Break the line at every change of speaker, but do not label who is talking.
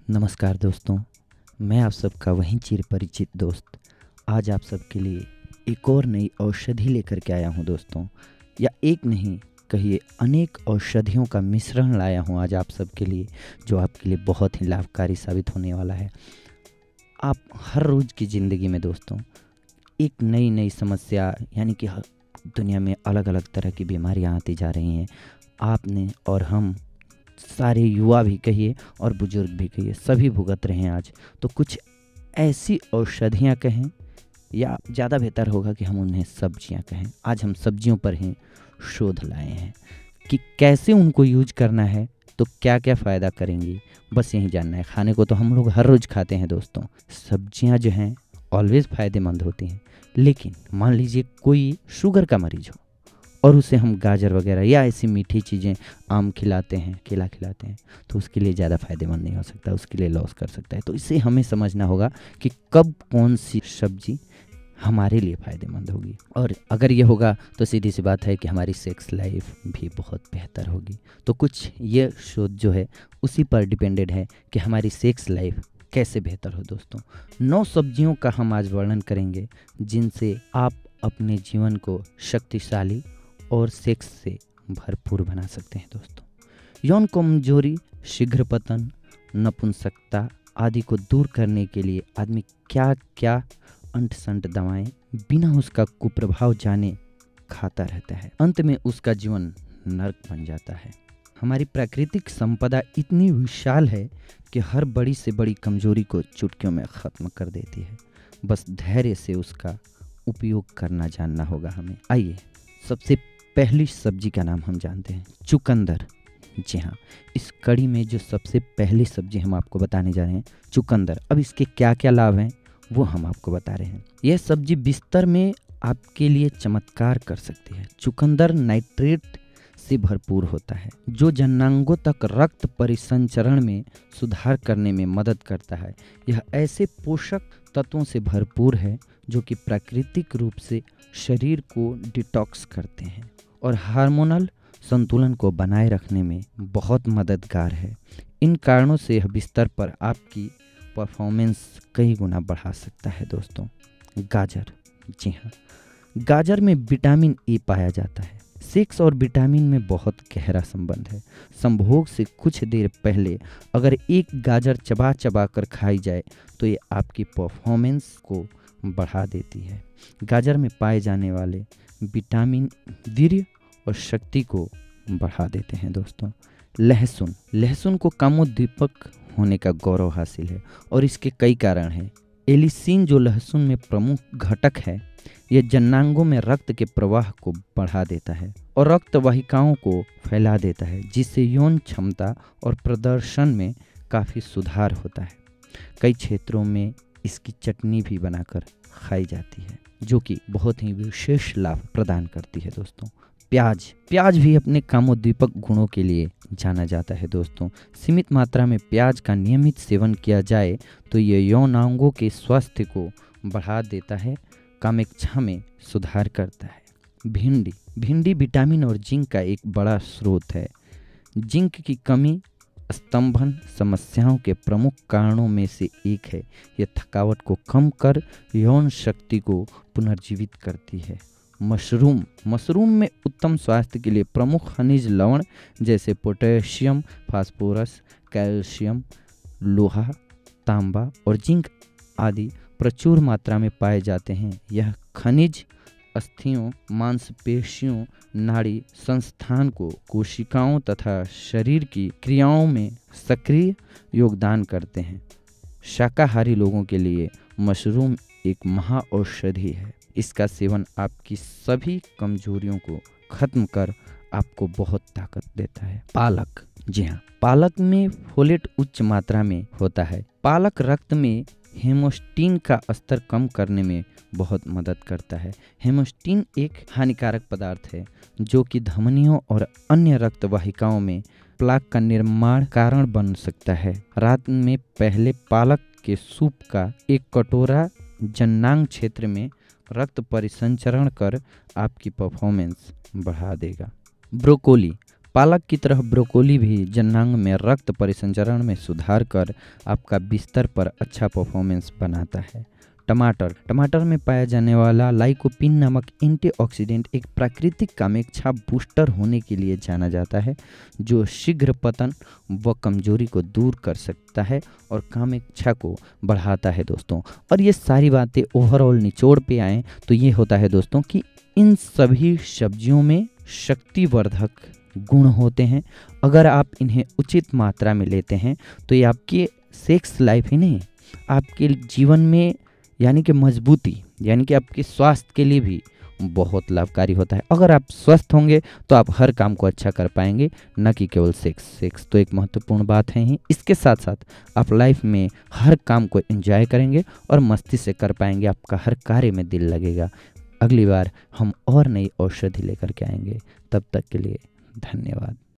नमस्कार दोस्तों, मैं आप सबका वहीं चिर परिचित दोस्त आज आप सबके लिए एक और नई औषधि लेकर के आया हूं दोस्तों। या एक नहीं कहिए अनेक औषधियों का मिश्रण लाया हूं आज आप सबके लिए, जो आपके लिए बहुत ही लाभकारी साबित होने वाला है। आप हर रोज़ की ज़िंदगी में दोस्तों एक नई नई समस्या यानी कि दुनिया में अलग अलग तरह की बीमारियां आती जा रही हैं। आपने और हम सारे युवा भी कहिए और बुजुर्ग भी कहिए, सभी भुगत रहे हैं आज। तो कुछ ऐसी औषधियाँ कहें या ज़्यादा बेहतर होगा कि हम उन्हें सब्जियाँ कहें। आज हम सब्जियों पर ही शोध लाए हैं कि कैसे उनको यूज करना है, तो क्या क्या फ़ायदा करेंगी, बस यही जानना है। खाने को तो हम लोग हर रोज़ खाते हैं दोस्तों। सब्जियाँ जो हैं ऑलवेज़ फ़ायदेमंद होती हैं, लेकिन मान लीजिए कोई शुगर का मरीज़ हो और उसे हम गाजर वगैरह या ऐसी मीठी चीज़ें, आम खिलाते हैं, केला खिलाते हैं, तो उसके लिए ज़्यादा फ़ायदेमंद नहीं हो सकता, उसके लिए लॉस कर सकता है। तो इसे हमें समझना होगा कि कब कौन सी सब्जी हमारे लिए फ़ायदेमंद होगी, और अगर ये होगा तो सीधी सी बात है कि हमारी सेक्स लाइफ भी बहुत बेहतर होगी। तो कुछ ये शोध जो है उसी पर डिपेंडेड है कि हमारी सेक्स लाइफ कैसे बेहतर हो दोस्तों। 9 सब्जियों का हम आज वर्णन करेंगे जिनसे आप अपने जीवन को शक्तिशाली और सेक्स से भरपूर बना सकते हैं दोस्तों। यौन कमजोरी, शीघ्र पतन, नपुंसकता आदि को दूर करने के लिए आदमी क्या क्या अंट संट दवाएं बिना उसका कुप्रभाव जाने खाता रहता है। अंत में उसका जीवन नर्क बन जाता है। हमारी प्राकृतिक संपदा इतनी विशाल है कि हर बड़ी से बड़ी कमजोरी को चुटकियों में ख़त्म कर देती है। बस धैर्य से उसका उपयोग करना जानना होगा हमें। आइए सबसे पहली सब्जी का नाम हम जानते हैं, चुकंदर। जी हाँ, इस कड़ी में जो सबसे पहली सब्जी हम आपको बताने जा रहे हैं, चुकंदर। अब इसके क्या क्या लाभ हैं वो हम आपको बता रहे हैं। यह सब्जी बिस्तर में आपके लिए चमत्कार कर सकती है। चुकंदर नाइट्रेट से भरपूर होता है जो जननांगों तक रक्त परिसंचरण में सुधार करने में मदद करता है। यह ऐसे पोषक तत्वों से भरपूर है जो कि प्राकृतिक रूप से शरीर को डिटॉक्स करते हैं और हार्मोनल संतुलन को बनाए रखने में बहुत मददगार है। इन कारणों से यह बिस्तर पर आपकी परफॉर्मेंस कई गुना बढ़ा सकता है दोस्तों। गाजर। जी हाँ, गाजर में विटामिन ए पाया जाता है। सेक्स और विटामिन में बहुत गहरा संबंध है। संभोग से कुछ देर पहले अगर एक गाजर चबा चबा कर खाई जाए तो ये आपकी परफॉर्मेंस को बढ़ा देती है। गाजर में पाए जाने वाले विटामिन वीर्य और शक्ति को बढ़ा देते हैं दोस्तों। लहसुन। लहसुन को कामोद्दीपक होने का गौरव हासिल है और इसके कई कारण हैं। एलिसिन जो लहसुन में प्रमुख घटक है, यह जननांगों में रक्त के प्रवाह को बढ़ा देता है और रक्त वाहिकाओं को फैला देता है, जिससे यौन क्षमता और प्रदर्शन में काफ़ी सुधार होता है। कई क्षेत्रों में इसकी चटनी भी बनाकर खाई जाती है जो कि बहुत ही विशेष लाभ प्रदान करती है दोस्तों। प्याज। प्याज भी अपने कामोद्दीपक गुणों के लिए जाना जाता है दोस्तों। सीमित मात्रा में प्याज का नियमित सेवन किया जाए तो ये यौनांगों के स्वास्थ्य को बढ़ा देता है, कामेच्छा में सुधार करता है। भिंडी। भिंडी विटामिन और जिंक का एक बड़ा स्रोत है। जिंक की कमी स्तंभन समस्याओं के प्रमुख कारणों में से एक है। यह थकावट को कम कर यौन शक्ति को पुनर्जीवित करती है। मशरूम। मशरूम में उत्तम स्वास्थ्य के लिए प्रमुख खनिज लवण जैसे पोटेशियम, फास्फोरस, कैल्शियम, लोहा, तांबा और जिंक आदि प्रचुर मात्रा में पाए जाते हैं। यह खनिज अस्थियों, मांसपेशियों, नाड़ी संस्थान को, कोशिकाओं तथा शरीर की क्रियाओं में सक्रिय योगदान करते हैं। शाकाहारी लोगों के लिए मशरूम एक महाऔषधि है। इसका सेवन आपकी सभी कमजोरियों को खत्म कर आपको बहुत ताकत देता है। पालक। जी हाँ, पालक में फोलेट उच्च मात्रा में होता है। पालक रक्त में हेमोस्टीन का स्तर कम करने में बहुत मदद करता है। हेमोस्टीन एक हानिकारक पदार्थ है जो कि धमनियों और अन्य रक्त वाहिकाओं में प्लाक का निर्माण कारण बन सकता है। रात में पहले पालक के सूप का एक कटोरा जननांग क्षेत्र में रक्त परिसंचरण कर आपकी परफॉर्मेंस बढ़ा देगा। ब्रोकोली। पालक की तरह ब्रोकोली भी जननांग में रक्त परिसंचरण में सुधार कर आपका बिस्तर पर अच्छा परफॉर्मेंस बनाता है। टमाटर में पाया जाने वाला लाइकोपीन नामक एंटीऑक्सीडेंट एक प्राकृतिक कामेच्छा बूस्टर होने के लिए जाना जाता है, जो शीघ्र पतन व कमजोरी को दूर कर सकता है और कामेच्छा को बढ़ाता है दोस्तों। और ये सारी बातें ओवरऑल निचोड़ पे आएँ तो ये होता है दोस्तों कि इन सभी सब्जियों में शक्तिवर्धक गुण होते हैं। अगर आप इन्हें उचित मात्रा में लेते हैं तो ये आपके सेक्स लाइफ ही नहीं, आपके जीवन में यानी कि मजबूती, यानी कि आपके स्वास्थ्य के लिए भी बहुत लाभकारी होता है। अगर आप स्वस्थ होंगे तो आप हर काम को अच्छा कर पाएंगे, न कि केवल सेक्स तो एक महत्वपूर्ण बात है ही। इसके साथ साथ आप लाइफ में हर काम को एंजॉय करेंगे और मस्ती से कर पाएंगे, आपका हर कार्य में दिल लगेगा। अगली बार हम और नई औषधि लेकर के आएंगे, तब तक के लिए धन्यवाद।